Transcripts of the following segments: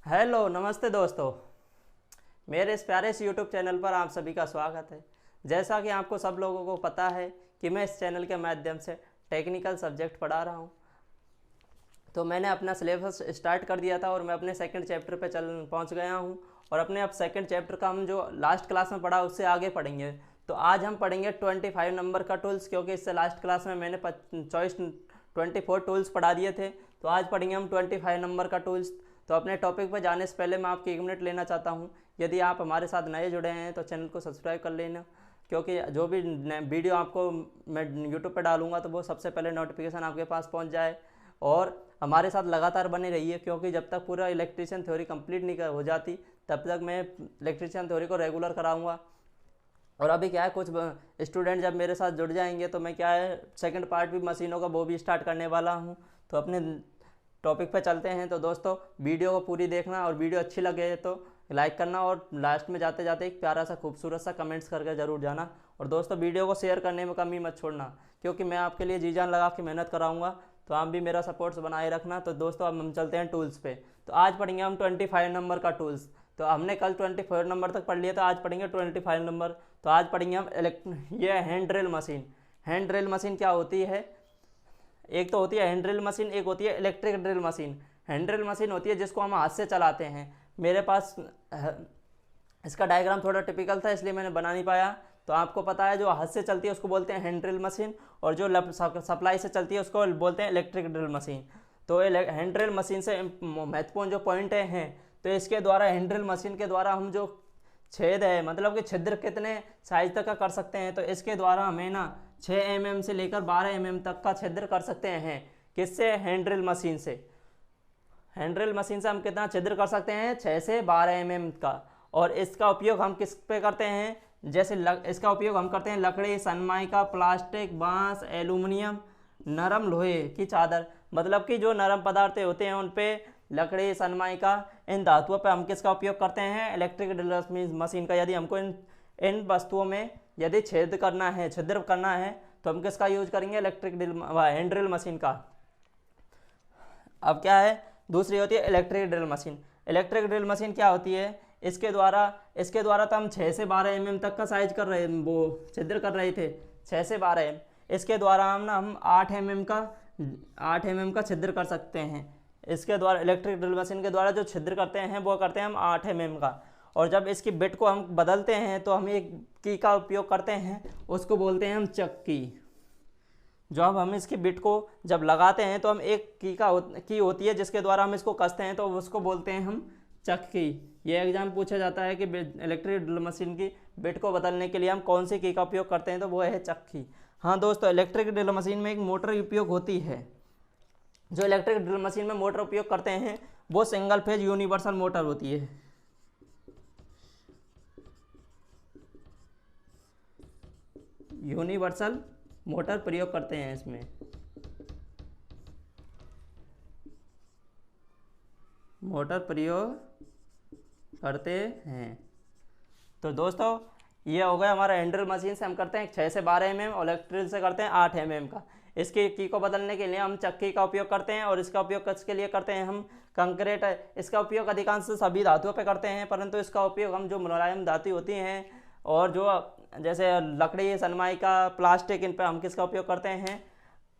Hello नमस्ते दोस्तों। मेरे इस प्यारे से यूट्यूब चैनल पर आप सभी का स्वागत है। जैसा कि आपको सब लोगों को पता है कि मैं इस चैनल के माध्यम से टेक्निकल सब्जेक्ट पढ़ा रहा हूं। तो मैंने अपना सिलेबस स्टार्ट कर दिया था और मैं अपने सेकंड चैप्टर पे पहुंच गया हूं। और अपने अब सेकंड चैप्टर का हम जो लास्ट क्लास में पढ़ा उससे आगे पढ़ेंगे। तो आज हम पढ़ेंगे 25 नंबर का टूल्स, क्योंकि इससे लास्ट क्लास में मैंने 24 टूल्स पढ़ा दिए थे। तो आज पढ़ेंगे हम 25 नंबर का टूल्स। तो अपने टॉपिक पर जाने से पहले मैं आपकी 1 मिनट लेना चाहता हूँ। यदि आप हमारे साथ नए जुड़े हैं तो चैनल को सब्सक्राइब कर लेना, क्योंकि जो भी वीडियो आपको मैं यूट्यूब पर डालूंगा तो वो सबसे पहले नोटिफिकेशन आपके पास पहुंच जाए। और हमारे साथ लगातार बने रहिए, क्योंकि जब तक पूरा इलेक्ट्रीशियन थ्योरी कंप्लीट नहीं हो जाती तब तक मैं इलेक्ट्रीशियन थ्योरी को रेगुलर कराऊंगा। और अभी क्या है, कुछ स्टूडेंट जब मेरे साथ जुड़ जाएंगे तो मैं क्या है सेकंड पार्ट भी मशीनों का वो भी स्टार्ट करने वाला हूँ। तो अपने टॉपिक पे चलते हैं। तो दोस्तों वीडियो को पूरी देखना, और वीडियो अच्छी लगे तो लाइक करना, और लास्ट में जाते जाते एक प्यारा सा खूबसूरत सा कमेंट्स करके ज़रूर जाना। और दोस्तों वीडियो को शेयर करने में कमी मत छोड़ना, क्योंकि मैं आपके लिए जी जान लगा के मेहनत कराऊंगा। तो आप भी मेरा सपोर्ट्स बनाए रखना। तो दोस्तों अब हम चलते हैं टूल्स पे। तो आज पढ़ेंगे हम 25 नंबर का टूल्स। तो हमने कल 24 नंबर तक पढ़ लिया था, आज पढ़ेंगे 25 नंबर। तो आज पढ़ेंगे हम ये hand drill machine. Hand drill machine क्या होती है? एक तो होती है हैंड ड्रिल मशीन, एक होती है electric drill machine. Hand drill machine होती है जिसको हम हाथ से चलाते हैं। मेरे पास इसका डायग्राम थोड़ा टिपिकल था इसलिए मैंने बना नहीं पाया। तो आपको पता है जो हाथ से चलती है उसको बोलते हैं हैंड ड्रिल मशीन, और जो सप्लाई से चलती है उसको बोलते हैं इलेक्ट्रिक ड्रिल मशीन। तो हैंड ड्रिल मशीन से महत्वपूर्ण जो पॉइंट हैं, तो इसके द्वारा हैंड ड्रिल मशीन के द्वारा हम जो छेद है, मतलब कि छिद्र कितने साइज तक का कर सकते हैं, तो इसके द्वारा हमें ना 6 mm से लेकर 12 mm तक का छिद्र कर सकते हैं। किससे? हैंड ड्रिल मशीन से। हैंड ड्रिल मशीन से हम कितना छिद्र कर सकते हैं? 6 से 12 mm का। और इसका उपयोग हम किस पे करते हैं? जैसे इसका उपयोग हम करते हैं लकड़ी, सनमाइका, प्लास्टिक, बांस, एल्यूमिनियम, नरम लोहे की चादर, मतलब कि जो नरम पदार्थ होते हैं उन पे लकड़ी, सनमाइका, इन धातुओं पे हम किसका उपयोग करते हैं? इलेक्ट्रिक ड्रिल मशीन का। यदि हमको इन वस्तुओं में यदि छिद्र करना है तो हम किसका यूज करेंगे? इलेक्ट्रिक हैंड ड्रिल मशीन का। अब क्या है, दूसरी होती है electric drill machine. Electric drill machine क्या होती है? इसके द्वारा तो हम 6 से 12 mm तक का साइज कर रहे वो छिद्र कर रहे थे, 6 से 12 mm। इसके द्वारा हम 8 mm का छिद्र कर सकते हैं। इसके द्वारा इलेक्ट्रिक ड्रिल मशीन के द्वारा जो छिद्र करते हैं वो करते हैं हम 8 mm का। और जब इसकी बिट को हम बदलते हैं तो हम एक की का उपयोग करते हैं, उसको बोलते हैं हम चक्की। जब हम इसकी बिट को जब लगाते हैं तो हम एक की होती है जिसके द्वारा हम इसको कसते हैं, तो उसको बोलते हैं हम चक्की। ये एग्जाम पूछा जाता है कि इलेक्ट्रिक ड्रिल मशीन की बिट को बदलने के लिए हम कौन सी की का उपयोग करते हैं, तो वो है चक्की। हाँ दोस्तों, इलेक्ट्रिक ड्रिल मशीन में एक मोटर उपयोग होती है। जो इलेक्ट्रिक ड्रिल मशीन में मोटर उपयोग करते हैं वो सिंगल फेज यूनिवर्सल मोटर होती है। यूनिवर्सल मोटर प्रयोग करते हैं इसमें। मोटर प्रयोग करते हैं। तो दोस्तों ये हो गया हमारा हैंड ड्रिल मशीन से हम करते हैं 6 से 12 mm, और इलेक्ट्रिक से करते हैं 8 mm का। इसकी की को बदलने के लिए हम चक्की का उपयोग करते हैं, और इसका उपयोग किसके लिए करते हैं? हम कंक्रीट। इसका उपयोग अधिकांश सभी धातुओं पे करते हैं, परंतु इसका उपयोग हम जो मुलायम धातु होती हैं और जो जैसे लकड़ी, सनमाइका, प्लास्टिक, इन पे हम किसका उपयोग करते हैं?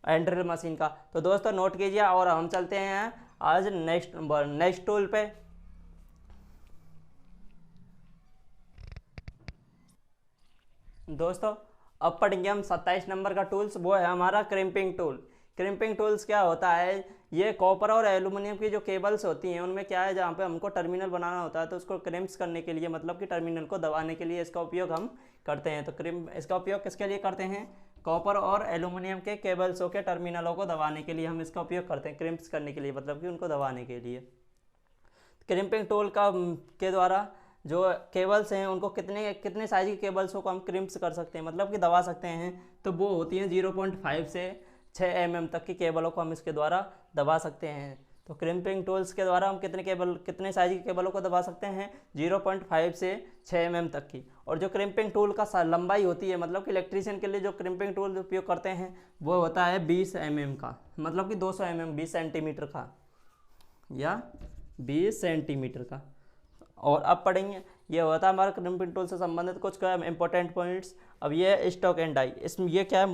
हैंड ड्रिल मशीन का। तो दोस्तों नोट कीजिए, और हम चलते हैं आज नेक्स्ट टूल पे। दोस्तों अब पढ़ेंगे हम 27 नंबर का टूल्स, वो है हमारा क्रिम्पिंग टूल। क्रिम्पिंग टूल्स क्या होता है? ये कॉपर और एल्यूमिनियम की जो केबल्स होती हैं उनमें क्या है, जहाँ पे हमको टर्मिनल बनाना होता है तो उसको क्रिम्प्स करने के लिए, मतलब कि टर्मिनल को दबाने के लिए इसका उपयोग हम करते हैं। तो इसका उपयोग किसके लिए करते हैं? कॉपर और एल्यूमिनियम के केबल्सों के टर्मिनलों को दबाने के लिए हम इसका उपयोग करते हैं, क्रिम्प्स करने के लिए, मतलब कि उनको दबाने के लिए। क्रिम्पिंग टूल के द्वारा जो केबल्स हैं उनको कितने साइज की केबल्सों को हम क्रिम्प्स कर सकते हैं, मतलब कि दबा सकते हैं, तो वो होती हैं 0.5 से 6 mm तक की केबलों को हम इसके द्वारा दबा सकते हैं। तो क्रिम्पिंग टूल्स के द्वारा हम कितने साइज की केबलों को दबा सकते हैं? 0.5 से 6 mm तक की। और जो क्रिम्पिंग टूल का लंबाई होती है, मतलब कि इलेक्ट्रीशियन के लिए जो क्रिम्पिंग टूल उपयोग करते हैं वो होता है 20 mm का, मतलब कि 200 mm 20 सेंटीमीटर का, या 20 सेंटीमीटर का। और अब पढ़ेंगे, ये होता है हमारा क्रिम्पिंग टूल से संबंधित कुछ इंपॉर्टेंट पॉइंट्स। अब ये है स्टॉक एंड डाई, इसमें ये क्या है,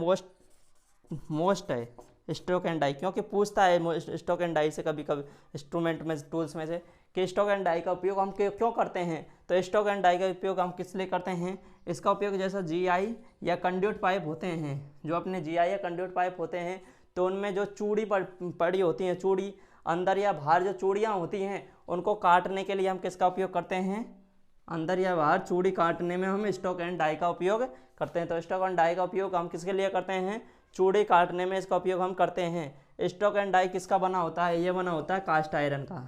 मोस्ट है स्टॉक एंड डाई, क्योंकि पूछता है स्टॉक एंड डाई से कभी कभी इंस्ट्रूमेंट में, टूल्स में से, कि स्टॉक एंड डाई का उपयोग हम क्यों करते हैं। तो स्टॉक एंड डाई का उपयोग हम किस लिए करते हैं, इसका उपयोग जैसा जीआई या कंड्यूट पाइप होते हैं, जो अपने जीआई या कंड्यूट पाइप होते हैं, तो उनमें जो चूड़ी पड़ी होती हैं, चूड़ी अंदर या बाहर जो चूड़ियाँ होती हैं, उनको काटने के लिए हम किसका उपयोग करते हैं, अंदर या बाहर चूड़ी काटने में हम स्टॉक एंड डाई का उपयोग करते हैं। तो स्टॉक एंड डाई का उपयोग हम किसके लिए करते हैं, चूड़ी काटने में इसका उपयोग हम करते हैं। स्टॉक एंड डाई किसका बना होता है, ये बना होता है कास्ट आयरन का।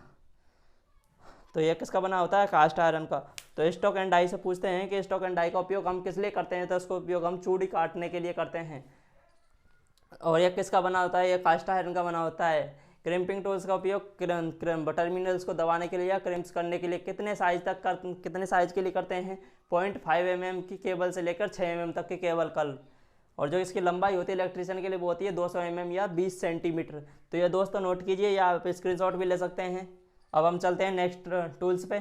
तो ये किसका बना होता है, कास्ट आयरन का। तो स्टॉक एंड डाई से पूछते हैं कि स्टॉक एंड डाई का उपयोग हम किस लिए करते हैं, तो उसका उपयोग हम चूड़ी काटने के लिए करते हैं। और ये किसका बना होता है, ये कास्ट आयरन का बना होता है। क्रिम्पिंग टूल्स का उपयोग टर्मिनल्स को दबाने के लिए या क्रिम्प्स करने के लिए कितने साइज के लिए करते हैं, 0.5 mm की केबल से लेकर 6 mm तक के केबल कल। और जो इसकी लंबाई होती है इलेक्ट्रिशियन के लिए वो होती है 200 mm या 20 सेंटीमीटर। तो ये दोस्तों नोट कीजिए, या आप स्क्रीनशॉट भी ले सकते हैं। अब हम चलते हैं नेक्स्ट टूल्स पे।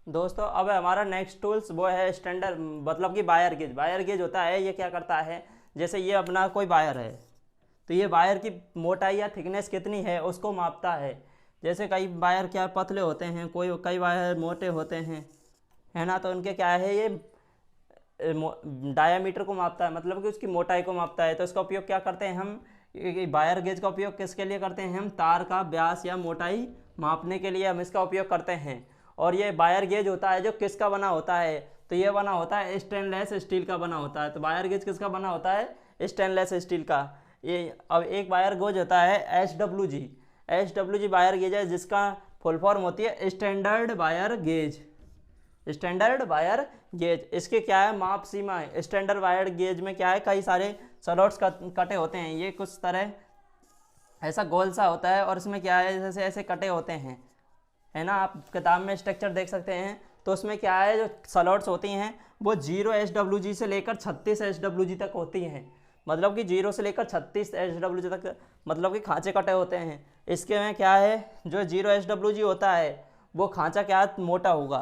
दोस्तों अब हमारा नेक्स्ट टूल्स वो है स्टैंडर्ड, मतलब कि वायर गेज। वायर गेज होता है, ये क्या करता है, जैसे ये अपना कोई वायर है, तो ये वायर की मोटाई या थिकनेस कितनी है उसको मापता है। जैसे कई वायर क्या पतले होते हैं, कई वायर मोटे होते हैं, है ना, तो उनके क्या है, ये डायामीटर को मापता है, मतलब कि उसकी मोटाई को मापता है। तो इसका उपयोग क्या करते हैं हम, वायर गेज का उपयोग किसके लिए करते हैं, हम तार का व्यास या मोटाई मापने के लिए हम इसका उपयोग करते हैं। और ये वायर गेज होता है जो किसका बना होता है, तो ये बना होता है स्टेनलेस स्टील का बना होता है। तो वायर गेज किसका बना होता है, स्टेनलेस स्टील का। ये अब एक वायर गेज होता है SWG वायर गेज है, जिसका फुल फॉर्म होती है standard wire gauge. Standard wire gauge, इसके क्या है, माप सीमा है। स्टैंडर्ड वायर गेज में क्या है, कई सारे स्लॉट्स कटे होते हैं, ये कुछ तरह ऐसा गोल सा होता है, और इसमें क्या है, जैसे ऐसे कटे होते हैं, है ना, आप किताब में स्ट्रक्चर देख सकते हैं। तो उसमें क्या है, जो स्लॉट्स होती हैं वो 0 SWG से लेकर 36 SWG तक होती हैं, मतलब कि 0 से लेकर 36 SWG तक, मतलब कि खांचे कटे होते हैं। इसके में क्या है, जो 0 SWG होता है वो खांचा क्या मोटा होगा,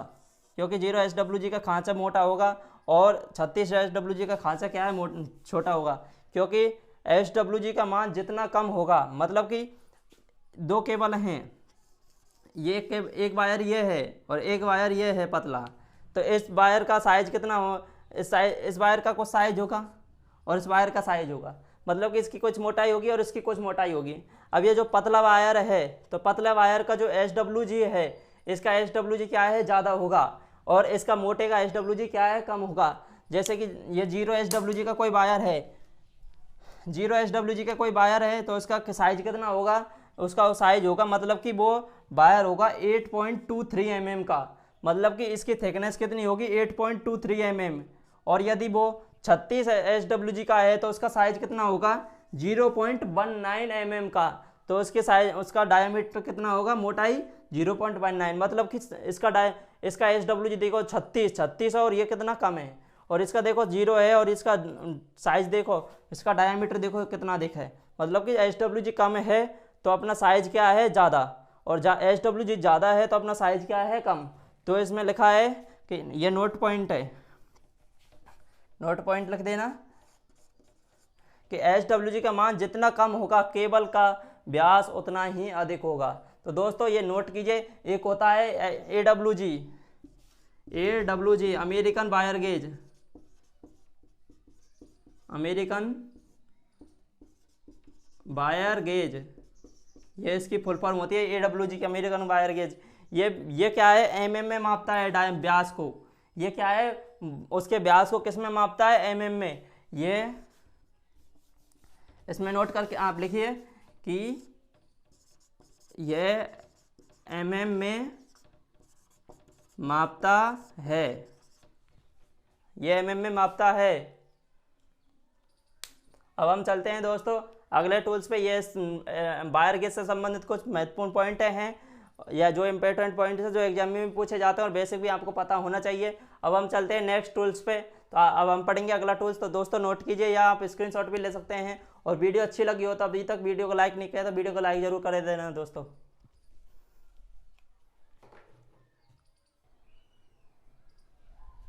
क्योंकि 0 SWG का खांचा मोटा होगा, और 36 SWG का खांचा क्या है, छोटा होगा। क्योंकि SWG का मान जितना कम होगा, मतलब कि दो केबल हैं, ये एक वायर ये है और एक वायर ये है पतला, तो इस वायर का साइज कितना हो, इस वायर का कुछ साइज होगा और इस वायर का साइज होगा, मतलब कि इसकी कुछ मोटाई होगी और इसकी कुछ मोटाई होगी। अब ये जो पतला वायर है, तो पतला वायर का जो SWG है, इसका SWG क्या है, ज़्यादा होगा, और इसका मोटे का SWG क्या है, कम होगा। जैसे कि ये 0 SWG का कोई वायर है, 0 SWG का कोई वायर है, तो इसका साइज कितना होगा, उसका साइज होगा, मतलब कि वो वायर होगा 8.23 mm का, मतलब कि इसकी थिकनेस कितनी होगी, 8.23 mm। और यदि वो 36 SWG का है तो उसका साइज कितना होगा, 0.19 mm का। तो उसके साइज, उसका डायमीटर कितना होगा, मोटाई 0.19, मतलब कि इसका SWG देखो 36 और ये कितना कम है, और इसका देखो 0 है, और इसका साइज देखो, इसका डायमीटर देखो कितना दिखा है, मतलब कि SWG कम है तो अपना साइज क्या है, ज़्यादा, और SWG ज़्यादा है तो अपना साइज क्या है, कम। तो इसमें लिखा है कि ये नोट पॉइंट है, नोट पॉइंट लिख देना कि SWG का मान जितना कम होगा, केबल का व्यास उतना ही अधिक होगा। तो दोस्तों ये नोट कीजिए, एक होता है AWG American wire gauge, American wire gauge, ये इसकी फुल फॉर्म होती है AWG की, अमेरिकन वायर गेज। ये क्या है, mm में मापता है व्यास को, ये क्या है, उसके व्यास को किस में मापता है, mm में। ये इसमें नोट करके आप लिखिए कि ये mm में मापता है, ये mm में मापता है। अब हम चलते हैं दोस्तों अगले टूल्स पे। ये वायर गेज से संबंधित कुछ महत्वपूर्ण पॉइंट हैं, या जो इम्पोर्टेंट पॉइंट है जो एग्जाम में भी पूछे जाते हैं और बेसिक भी आपको पता होना चाहिए। अब हम चलते हैं नेक्स्ट टूल्स पे। तो अब हम पढ़ेंगे अगला टूल्स। तो दोस्तों नोट कीजिए या आप स्क्रीनशॉट भी ले सकते हैं। और वीडियो अच्छी लगी हो तो अभी तक वीडियो को लाइक नहीं किया तो वीडियो को लाइक जरूर कर देना दोस्तों।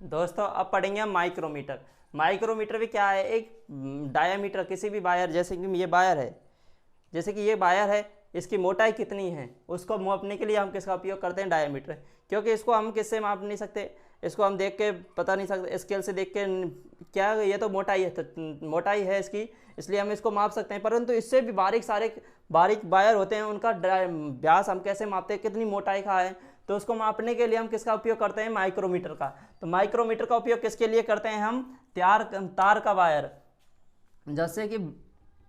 दोस्तों अब पढ़ेंगे हम माइक्रोमीटर। माइक्रोमीटर भी क्या है, एक डायामीटर किसी भी वायर, जैसे कि ये वायर है, जैसे कि ये वायर है, इसकी मोटाई कितनी है उसको मापने के लिए हम किसका उपयोग करते हैं, डायामीटर। क्योंकि इसको हम किससे माप नहीं सकते, इसको हम देख के पता नहीं सकते, स्केल से देख के क्या ये तो मोटाई है, तो मोटाई है इसकी, इसलिए हम इसको माप सकते हैं। परंतु इससे भी बारीक वायर होते हैं, उनका व्यास हम कैसे मापते हैं, कितनी मोटाई का है, तो उसको मापने के लिए हम किसका उपयोग करते हैं, माइक्रोमीटर का। तो माइक्रोमीटर का उपयोग किसके लिए करते हैं हम, तार का वायर, जैसे कि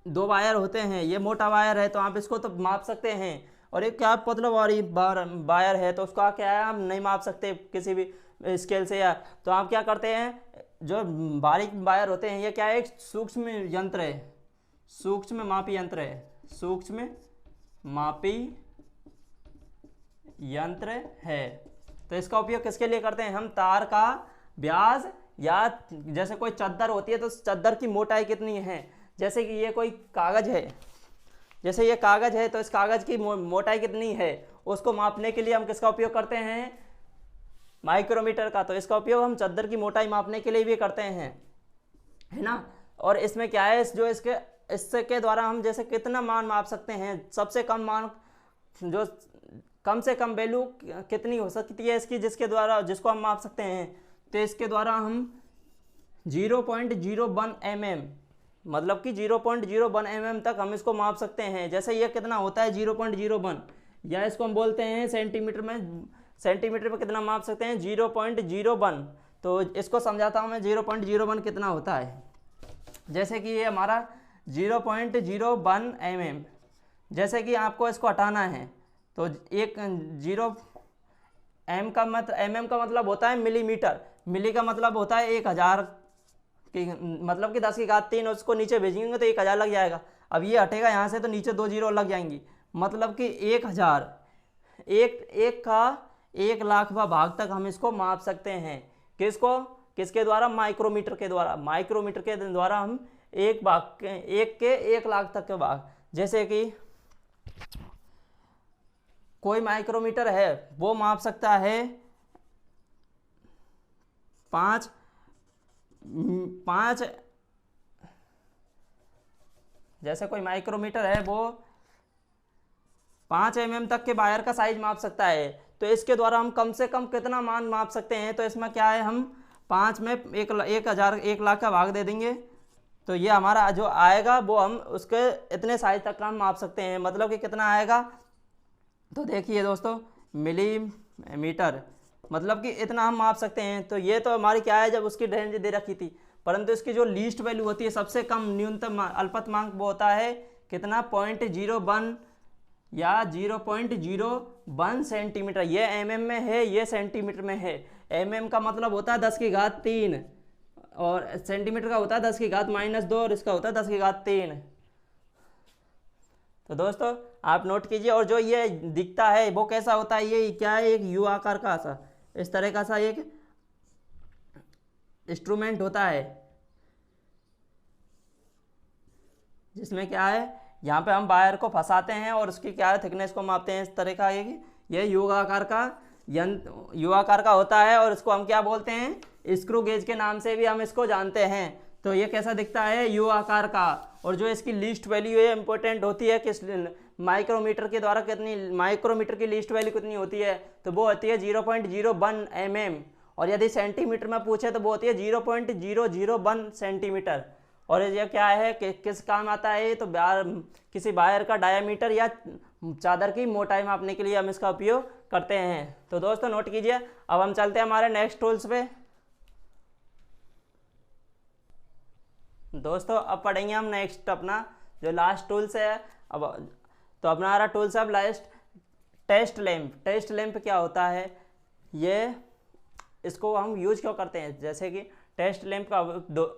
2 वायर होते हैं, ये मोटा वायर है तो आप इसको तो माप सकते हैं, और एक क्या मतलब और वायर है तो उसका क्या है, हम नहीं माप सकते किसी भी स्केल से। या तो आप क्या करते हैं, जो बारीक वायर होते हैं, ये क्या है, एक सूक्ष्म यंत्र है, सूक्ष्म मापी यंत्र है, सूक्ष्म मापी यंत्र है। तो इसका उपयोग किसके लिए करते हैं हम, तार का व्यास, या जैसे कोई चादर होती है तो चादर की मोटाई कितनी है, जैसे कि ये कोई कागज है, जैसे ये कागज है तो इस कागज की मोटाई कितनी है, उसको मापने के लिए हम किसका उपयोग करते हैं, माइक्रोमीटर का। तो इसका उपयोग हम चादर की मोटाई मापने के लिए भी करते हैं, है ना। और इसमें क्या है, जो इसके द्वारा हम जैसे कितना मान माप सकते हैं, सबसे कम मान, जो कम से कम वैल्यू कितनी हो सकती है इसकी, जिसको हम माप सकते हैं। तो इसके द्वारा हम 0.01 mm, मतलब कि 0.01 mm तक हम इसको माप सकते हैं। जैसे ये कितना होता है 0.01, या इसको हम बोलते हैं सेंटीमीटर में, सेंटीमीटर में कितना माप सकते हैं 0.01। तो इसको समझाता हूँ मैं, 0.01 कितना होता है। जैसे कि ये हमारा 0.01 mm, जैसे कि आपको इसको हटाना है तो एक 0 m का मतलब होता है मिलीमीटर, मिली का मतलब होता है 1000 की, मतलब कि 10 की घात 3, उसको नीचे भेजेंगे तो 1000 लग जाएगा। अब ये हटेगा यहाँ से तो नीचे 2 जीरो लग जाएंगी, मतलब कि 1000, एक का 1,00,000वां भाग तक हम इसको माप सकते हैं। किसके द्वारा, माइक्रोमीटर के द्वारा। माइक्रोमीटर के द्वारा हम एक के 1,00,000 तक के भाग, जैसे कि कोई माइक्रोमीटर है वो माप सकता है 5 जैसे कोई माइक्रोमीटर है वो 5 mm तक के वायर का साइज माप सकता है। तो इसके द्वारा हम कम से कम कितना मान माप सकते हैं, तो इसमें क्या है, हम 5 में 1,00,000 का भाग दे देंगे तो ये हमारा जो आएगा वो हम उसके इतने साइज तक का हम माप सकते हैं। मतलब कि कितना आएगा, तो देखिए दोस्तों, मिलीमीटर, मतलब कि इतना हम माप सकते हैं। तो ये तो हमारी क्या है, जब उसकी रेंज दे रखी थी, परंतु इसकी जो लीस्ट वैल्यू होती है, सबसे कम न्यूनतम अल्पतमांक वो होता है कितना, 0.01 या 0.01 सेंटीमीटर। ये mm में है, ये सेंटीमीटर में है। mm का मतलब होता है 10 की घात 3, और सेंटीमीटर का होता है 10 की घात -2, और इसका होता है 10 की घात 3। तो दोस्तों आप नोट कीजिए। और जो ये दिखता है वो कैसा होता है, ये क्या है, एक यू आकार का सा, इस तरह का सा एक इंस्ट्रूमेंट होता है, जिसमें क्या है, यहाँ पे हम वायर को फंसाते हैं और उसकी क्या है, थिकनेस को मापते हैं। इस तरह का ये यू आकार का होता है, और इसको हम क्या बोलते हैं, स्क्रू गेज के नाम से भी हम इसको जानते हैं। तो ये कैसा दिखता है, यू आकार का। और जो इसकी लीस्ट वैल्यू है इंपॉर्टेंट होती है कि माइक्रोमीटर के द्वारा माइक्रोमीटर की लीस्ट वैल्यू कितनी होती है, तो वो होती है 0.01 mm। और यदि सेंटीमीटर में पूछे तो वो होती है 0.001 सेंटीमीटर। और ये क्या है कि किस काम आता है, तो किसी वायर का डायामीटर या चादर की मोटाई मापने के लिए हम इसका उपयोग करते हैं। तो दोस्तों नोट कीजिए। अब हम चलते हैं हमारे नेक्स्ट टूल्स पे। दोस्तों अब पढ़ेंगे हम नेक्स्ट अपना जो लास्ट टूल्स है। अब तो अपना हमारा टूल्स अब last test lamp. Test lamp क्या होता है, ये इसको हम यूज क्यों करते हैं, जैसे कि टेस्ट लैंप का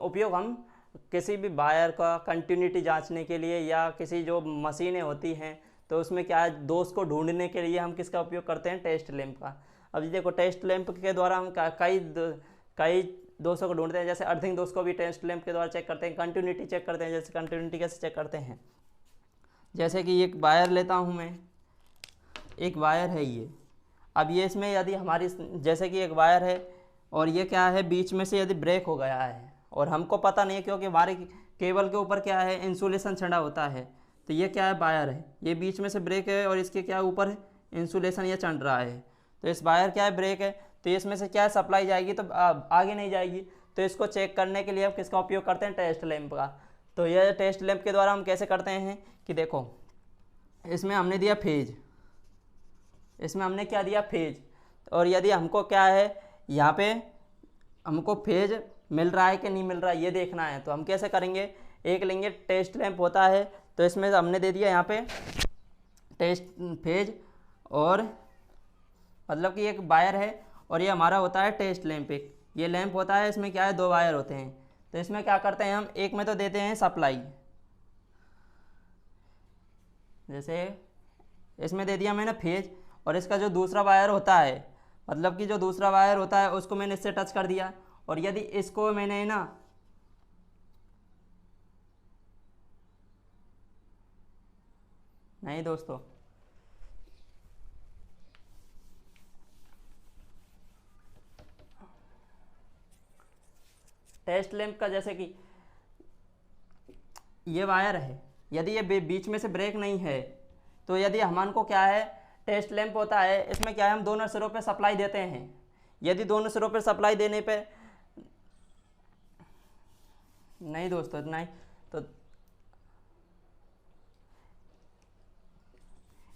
उपयोग हम किसी भी वायर का कंटिन्यूटी जांचने के लिए, या किसी जो मशीनें होती हैं तो उसमें क्या है, दोष को ढूंढने के लिए हम किसका उपयोग करते हैं, टेस्ट लैंप का। अब देखो टेस्ट लैंप के द्वारा हम कई दोषों को ढूंढते हैं। जैसे अर्थिंग दोष को भी टेस्ट लैंप के द्वारा चेक करते हैं। कंटिन्यूटी चेक करते हैं, जैसे कंटिन्यूटी कैसे चेक करते हैं, जैसे कि एक वायर लेता हूँ मैं, एक वायर है ये। अब ये इसमें यदि हमारी, जैसे कि एक वायर है और ये क्या है, बीच में से यदि ब्रेक हो गया है और हमको पता नहीं है, क्योंकि हमारे केबल के ऊपर क्या है, इंसुलेशन छड़ा होता है। तो ये क्या है, वायर है, ये बीच में से ब्रेक है और इसके क्या ऊपर है, इंसुलेशन ये चढ़ रहा है। तो इस वायर क्या है, ब्रेक है, तो इसमें से क्या है, सप्लाई जाएगी तो आगे नहीं जाएगी। तो इसको चेक करने के लिए हम किसका उपयोग करते हैं, टेस्ट लैंप का। तो यह टेस्ट लैंप के द्वारा हम कैसे करते हैं कि देखो, इसमें हमने दिया फेज, इसमें हमने क्या दिया, फेज। और यदि हमको क्या है, यहाँ पे हमको फेज मिल रहा है कि नहीं मिल रहा है ये देखना है, तो हम कैसे करेंगे, एक लेंगे टेस्ट लैंप होता है, तो इसमें हमने दे दिया यहाँ पे टेस्ट फेज, और मतलब कि एक वायर है और ये हमारा होता है टेस्ट लैंप। एक ये लैंप होता है, इसमें क्या है, 2 वायर होते हैं। तो इसमें क्या करते हैं हम, एक में तो देते हैं सप्लाई, जैसे इसमें दे दिया मैंने फेज, और इसका जो दूसरा वायर होता है, मतलब कि जो दूसरा वायर होता है उसको मैंने इससे टच कर दिया। और यदि इसको मैंने ना, नहीं दोस्तों, टेस्ट लैंप का जैसे कि ये वायर है, यदि ये बीच में से ब्रेक नहीं है, तो यदि हमान को क्या है, टेस्ट लैंप होता है, इसमें क्या है, हम दोनों सिरों पे सप्लाई देते हैं। यदि दोनों सिरों पे सप्लाई देने पे, नहीं दोस्तों नहीं, तो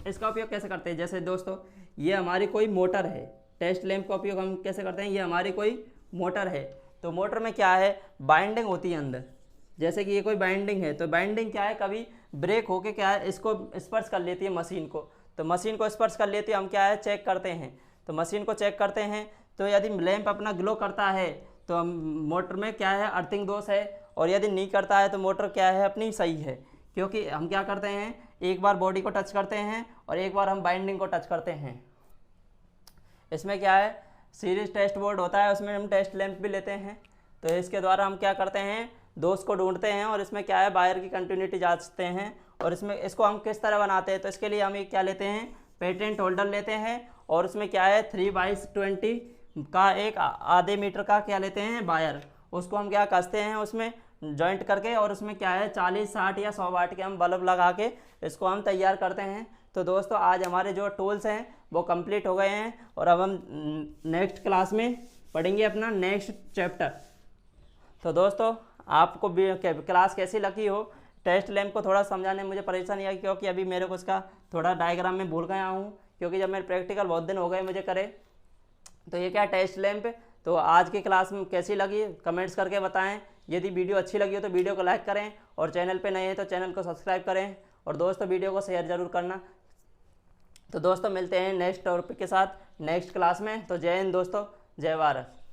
इसका उपयोग कैसे करते हैं, जैसे दोस्तों ये हमारी कोई मोटर है, टेस्ट लैंप का उपयोग हम कैसे करते हैं, ये हमारी कोई मोटर है, तो मोटर में क्या है, बाइंडिंग होती है अंदर, जैसे कि ये कोई बाइंडिंग है, तो बाइंडिंग क्या है, कभी ब्रेक होके क्या है, इसको स्पर्श कर लेती है मशीन को, तो मशीन को स्पर्श कर लेती है, हम क्या है, चेक करते हैं, तो मशीन को चेक करते हैं। तो यदि लैंप अपना ग्लो करता है तो हम मोटर में क्या है, अर्थिंग दोष है, और यदि नहीं करता है तो मोटर क्या है, अपनी सही है। क्योंकि हम क्या करते हैं, एक बार बॉडी को टच करते हैं और एक बार हम बाइंडिंग को टच करते हैं। इसमें क्या है, सीरीज टेस्ट बोर्ड होता है, उसमें हम टेस्ट लैंप भी लेते हैं। तो इसके द्वारा हम क्या करते हैं, दोष को ढूंढते हैं और इसमें क्या है, वायर की कंटिन्यूटी जांचते हैं। और इसमें इसको हम किस तरह बनाते हैं, तो इसके लिए हम एक क्या लेते हैं, पेटेंट होल्डर लेते हैं, और उसमें क्या है, 3/20 का एक आधे मीटर का क्या लेते हैं, वायर, उसको हम क्या कसते हैं उसमें जॉइंट करके, और उसमें क्या है, 40, 60 या 100 वाट के हम बल्ब लगा के इसको हम तैयार करते हैं। तो दोस्तों आज हमारे जो टूल्स हैं वो कंप्लीट हो गए हैं, और अब हम नेक्स्ट क्लास में पढ़ेंगे अपना नेक्स्ट चैप्टर। तो दोस्तों आपको क्लास कैसी लगी हो, टेस्ट लैंप को थोड़ा समझाने में मुझे परेशानी आई, क्योंकि अभी मेरे को इसका थोड़ा डायग्राम में भूल गया हूँ, क्योंकि जब मेरे प्रैक्टिकल बहुत दिन हो गए मुझे करे। तो ये क्या टेस्ट लैंप, तो आज की क्लास में कैसी लगी कमेंट्स करके बताएं। यदि वीडियो अच्छी लगी हो तो वीडियो को लाइक करें, और चैनल पे नए हैं तो चैनल को सब्सक्राइब करें, और दोस्तों वीडियो को शेयर ज़रूर करना। तो दोस्तों मिलते हैं नेक्स्ट टॉपिक के साथ नेक्स्ट क्लास में। तो जय हिंद दोस्तों, जय भारत।